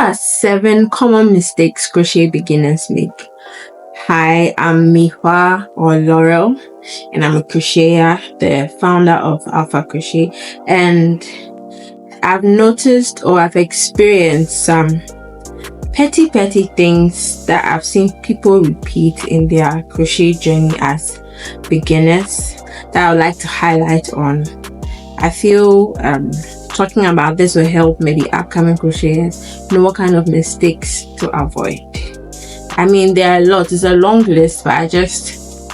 are 7 common mistakes crochet beginners make. Hi, I'm Mihua or Laurel, and I'm a crocheter, the founder of Alpha Crochet, and I've noticed or I've experienced some petty things that I've seen people repeat in their crochet journey as beginners that I would like to highlight on. I feel talking about this will help maybe upcoming crocheters know what kind of mistakes to avoid. I mean, there are a lot. It's a long list, but I just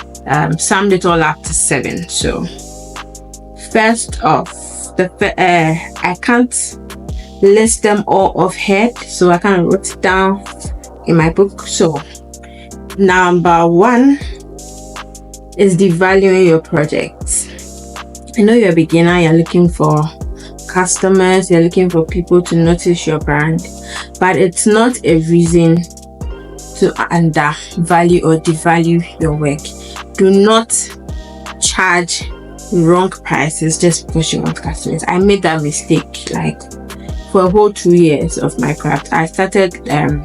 summed it all up to 7. So first off, I can't list them all offhand, so I kind of wrote it down in my book. So number 1 is devaluing your projects. I know you're a beginner, you're looking for customers, you're looking for people to notice your brand, but it's not a reason to undervalue or devalue your work. Do not charge wrong prices just because you want customers. I made that mistake like for a whole 2 years of my craft. I started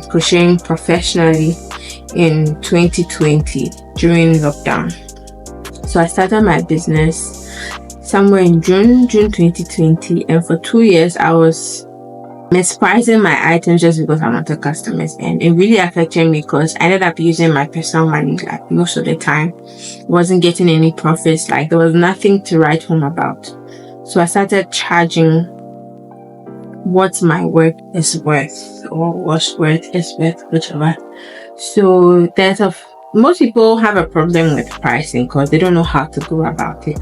crocheting professionally in 2020 during lockdown. So I started my business somewhere in June 2020, and for 2 years I was mispricing my items just because I wanted customers, and it really affected me because I ended up using my personal money like most of the time. Wasn't getting any profits, like there was nothing to write home about. So I started charging what my work is worth, or was worth, is worth, whichever. So most people have a problem with pricing because they don't know how to go about it.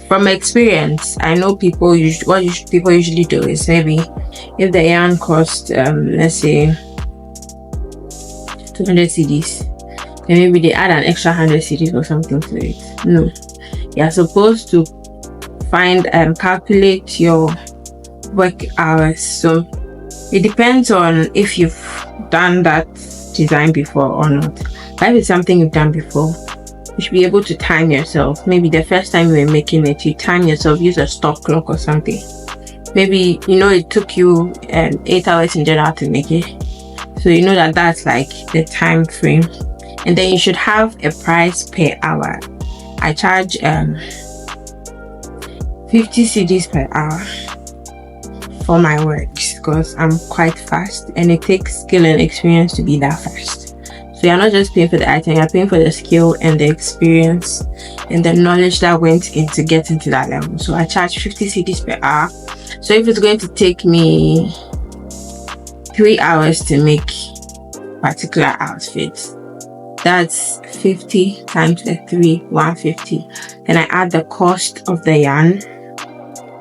From experience, I know people usually do is maybe if the yarn costs let's say 200 cedis, then maybe they add an extra 100 cedis or something to it. No, you're supposed to calculate your work hours. So it depends on if you've done that design before or not. But if it's something you've done before, you should be able to time yourself. Maybe the first time you were making it, you time yourself, use a stop clock or something. Maybe it took you 8 hours in general to make it, so you know that's like the time frame. And then you should have a price per hour. I charge 50 cedis per hour for my works because I'm quite fast, and it takes skill and experience to be that fast. So you're not just paying for the item, you're paying for the skill and the experience and the knowledge that went into getting to that level. So I charge 50 cedis per hour. So if it's going to take me 3 hours to make particular outfits, that's 50 times the 3, 150. Then I add the cost of the yarn,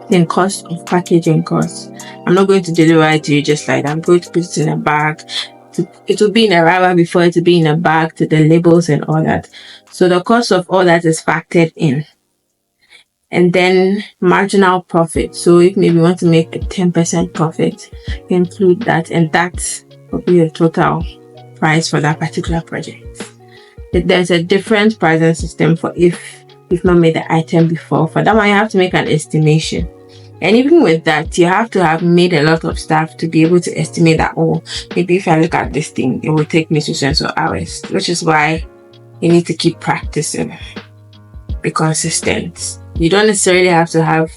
then cost of packaging costs. I'm not going to deliver it to you just like that. I'm going to put it in a bag. It will be in a rubber before it will be in a bag, to the labels and all that. So the cost of all that is factored in. And then marginal profit. So if maybe you want to make a 10% profit, you include that, and that will be your total price for that particular project. There's a different pricing system for if you've not made the item before. For that one, you have to make an estimation. And even with that, you have to have made a lot of stuff to be able to estimate that, maybe if I look at this thing, it will take me 2 hours, which is why you need to keep practicing. Be consistent. You don't necessarily have to have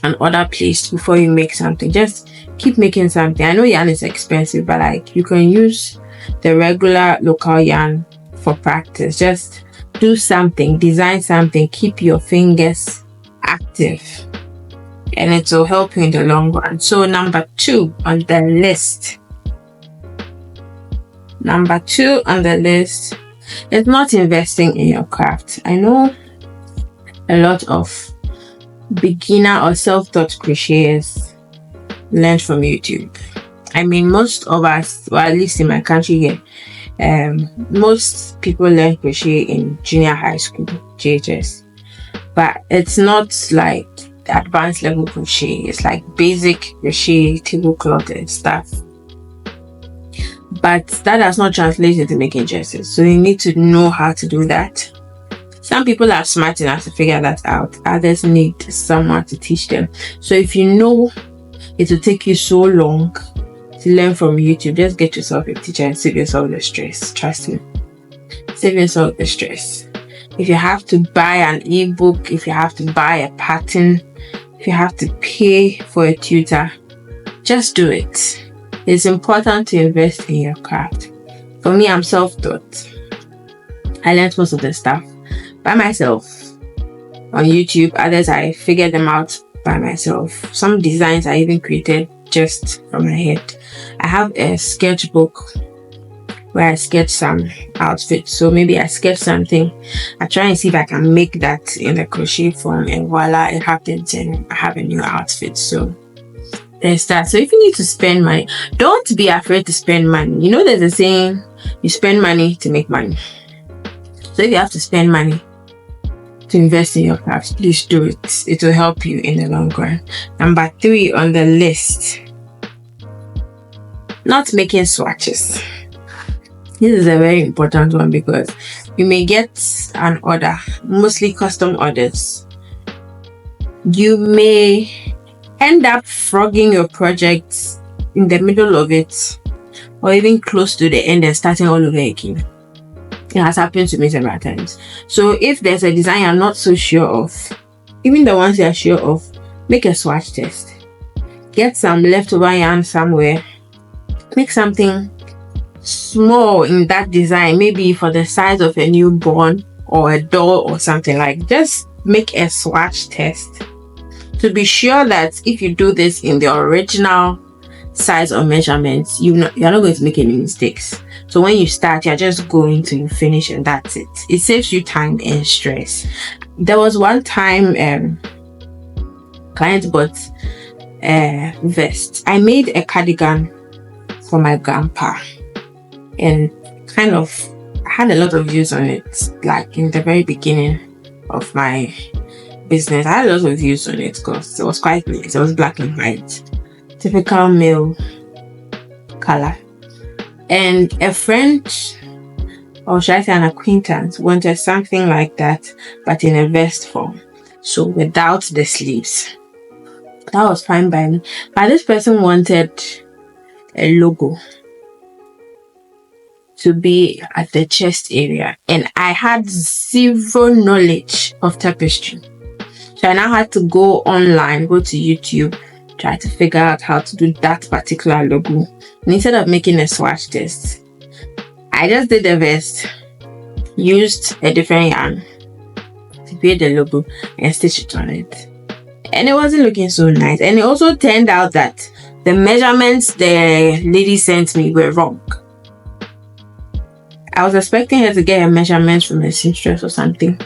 an order placed before you make something. Just keep making something. I know yarn is expensive, but like you can use the regular local yarn for practice. Just do something, design something, keep your fingers active, and it will help you in the long run. So number 2 on the list is not investing in your craft. I know a lot of beginner or self-taught crocheters learn from YouTube. I mean, most of us, or at least in my country here, most people learn crochet in junior high school, JHS. But it's not like advanced level crochet. It's like basic crochet, tablecloth and stuff. But that does not translate into making dresses. So you need to know how to do that. Some people are smart enough to figure that out. Others need someone to teach them. So if you know it will take you so long to learn from YouTube. Just get yourself a teacher and save yourself the stress. Trust me. Save yourself the stress. If you have to buy an ebook, if you have to buy a pattern, if you have to pay for a tutor, just do it. It's important to invest in your craft. For me, I'm self-taught. I learned most of the stuff by myself on YouTube. Others, I figured them out by myself. Some designs I even created just from my head. I have a sketchbook where I sketch some outfits. So maybe I sketch something, I try and see if I can make that in the crochet form, and voila, it happens and I have a new outfit. So there's that. So if you need to spend money, don't be afraid to spend money. You know, there's a saying, you spend money to make money. So if you have to spend money to invest in your craft, please do it. It will help you in the long run. Number 3 on the list, not making swatches. This is a very important one because you may get an order, mostly custom orders. You may end up frogging your project in the middle of it, or even close to the end and starting all over again. It has happened to me several times. So if there's a design you're not so sure of, even the ones you're sure of, make a swatch test. Get some leftover yarn somewhere. Make something small in that design, maybe for the size of a newborn or a doll or something. Like, just make a swatch test to be sure that if you do this in the original size or measurements, you're not going to make any mistakes. So when you start, you're just going to finish and that's it. It saves you time and stress. There was one time client bought a vest. I made a cardigan for my grandpa and kind of had a lot of views on it. Like in the very beginning of my business, I had a lot of views on it because it was quite nice. It was black and white, typical male color. And a friend, or should I say an acquaintance, wanted something like that but in a vest form, so without the sleeves. That was fine by me, but this person wanted a logo to be at the chest area, and I had zero knowledge of tapestry. So I now had to go online, go to YouTube, try to figure out how to do that particular logo. And instead of making a swatch test, I just did the vest, used a different yarn to create the logo and stitch it on it. And it wasn't looking so nice. And it also turned out that the measurements the lady sent me were wrong. I was expecting her to get her measurements from a seamstress or something,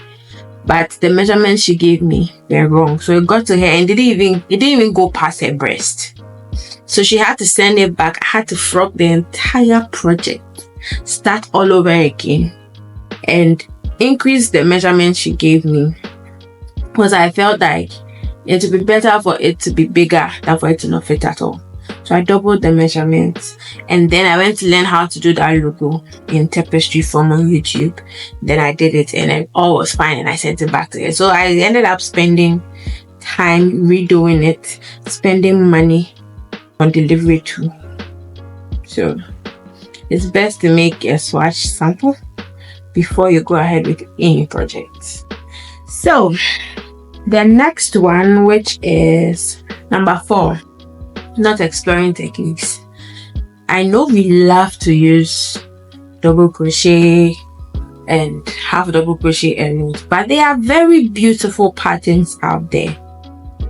but the measurements she gave me were wrong. So it got to her and it didn't even go past her breast. So she had to send it back. I had to frog the entire project, start all over again, and increase the measurements she gave me, because I felt like it would be better for it to be bigger than for it to not fit at all. So I doubled the measurements, and then I went to learn how to do that logo in tapestry form on YouTube. Then I did it and it all was fine, and I sent it back to her. So I ended up spending time redoing it, spending money on delivery too. So it's best to make a swatch sample before you go ahead with any project. So the next one, which is number 4, not exploring techniques. I know we love to use double crochet and half double crochet earrings, but there are very beautiful patterns out there.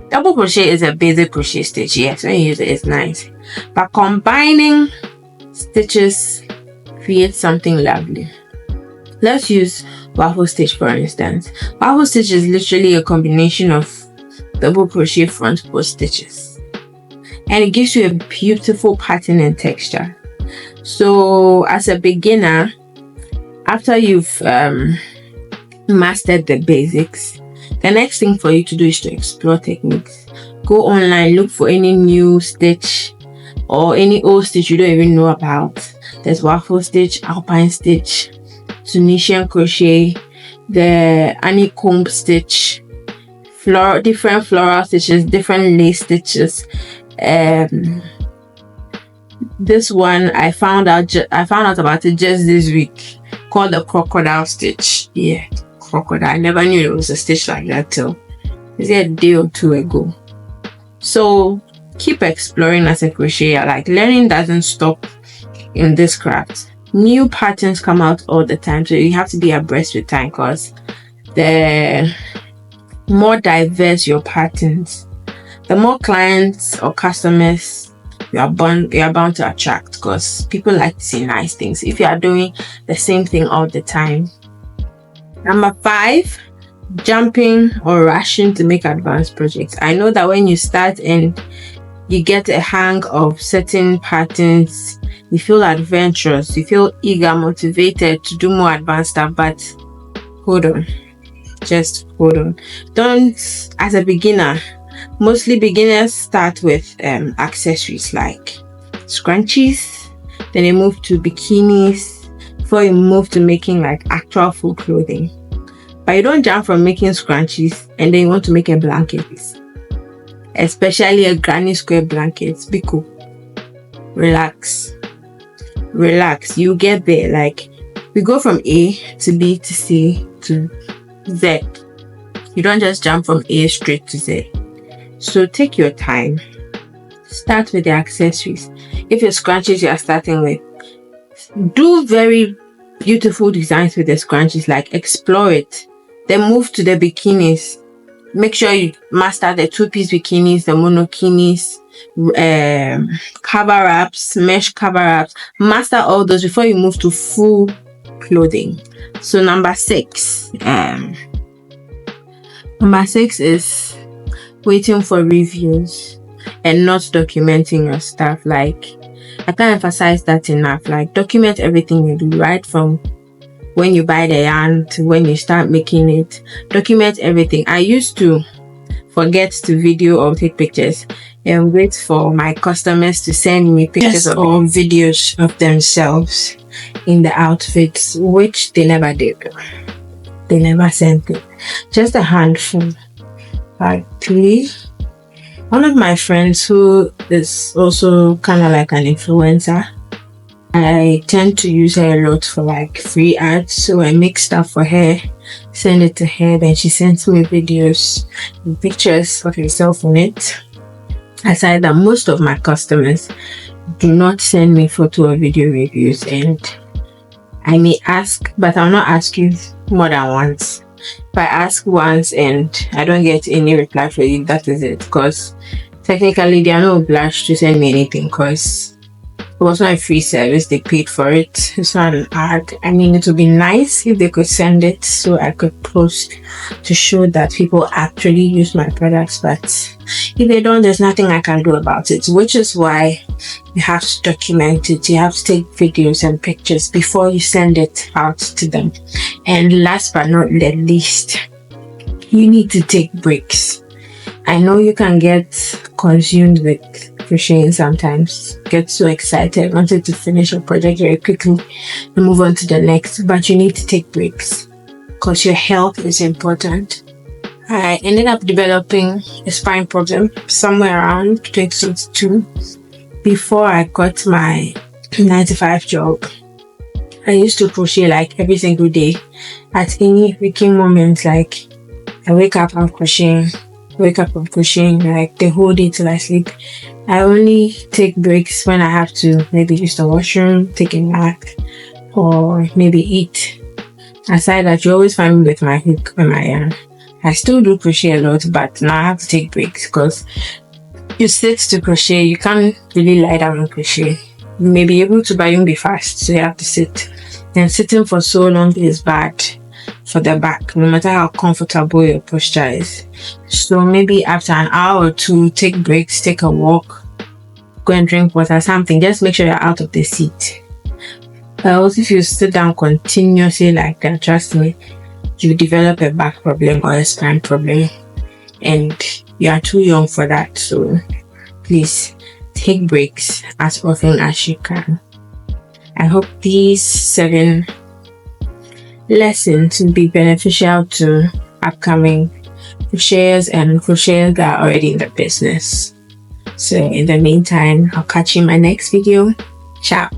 Double crochet is a basic crochet stitch. Yes, when you use it, it's nice, but combining stitches creates something lovely. Let's use waffle stitch for instance. Waffle stitch is literally a combination of double crochet front post stitches, and it gives you a beautiful pattern and texture. So as a beginner, after you've mastered the basics, the next thing for you to do is to explore techniques. Go online, look for any new stitch or any old stitch you don't even know about. There's waffle stitch, alpine stitch, Tunisian crochet, the honeycomb stitch, different floral stitches, different lace stitches, This one I found out about it just this week, called the crocodile stitch. Yeah, crocodile. I never knew it was a stitch like that till a day or two ago. So keep exploring as a crocheter. Like, learning doesn't stop in this craft. New patterns come out all the time, so you have to be abreast with time, because the more diverse your patterns, the more clients or customers you are bound to attract, because people like to see nice things if you are doing the same thing all the time. Number 5, jumping or rushing to make advanced projects. I know that when you start and you get a hang of certain patterns, you feel adventurous, you feel eager, motivated to do more advanced stuff, but hold on, just hold on. Don't, as a beginner, mostly beginners start with accessories like scrunchies, then you move to bikinis before you move to making like actual full clothing. But you don't jump from making scrunchies and then you want to make a blanket, especially a granny square blanket. Be cool, relax, you get there. Like, we go from A to B to C to Z. You don't just jump from A straight to Z. So take your time. Start with the accessories. If your scrunchies you are starting with, do very beautiful designs with the scrunchies, like explore it. Then move to the bikinis. Make sure you master the 2-piece bikinis, the monokinis, cover ups, mesh cover ups. Master all those before you move to full clothing. So number 6 is waiting for reviews and not documenting your stuff. Like, I can't emphasize that enough. Like, document everything you do, right from when you buy the yarn to when you start making it. Document everything. I used to forget to video or take pictures and wait for my customers to send me pictures or videos of themselves in the outfits, which they never did. They never sent it. Just a handful. Like, please. One of my friends who is also kind of like an influencer, I tend to use her a lot for like free ads, so I make stuff for her, send it to her, then she sends me videos and pictures of herself on it. Aside that, most of my customers do not send me photo or video reviews, and I may ask, but I'll not ask you more than once. If I ask once and I don't get any reply for you, that is it, because technically they are not obliged to send me anything, because it was not a free service, they paid for it. It's not an ad. I mean, it would be nice if they could send it so I could post to show that people actually use my products, but if they don't, there's nothing I can do about it, which is why you have to document it. You have to take videos and pictures before you send it out to them. And last but not the least, you need to take breaks. I know you can get consumed with crocheting sometimes, get so excited, wanted to finish your project very quickly and move on to the next, but you need to take breaks because your health is important. I ended up developing a spine problem somewhere around 2022 before I got my 9-to-5 job. I used to crochet like every single day. At any waking moment, like I wake up, I'm crocheting, like the whole day till I sleep. I only take breaks when I have to maybe use the washroom, take a nap, or maybe eat. Aside that, you always find me with my hook and my yarn. I still do crochet a lot, but now I have to take breaks because you sit to crochet, you can't really lie down and crochet. You may be able to, but you won't be fast, so you have to sit. And sitting for so long is bad for the back, no matter how comfortable your posture is. So maybe after an hour or two, take breaks, take a walk, go and drink water, something. Just make sure you're out of the seat. Else, if you sit down continuously like that, trust me, you develop a back problem or a spine problem, and you are too young for that. So please take breaks as often as you can. I hope these 7 lessons will be beneficial to upcoming crocheters and crocheters that are already in the business. So in the meantime, I'll catch you in my next video. Ciao.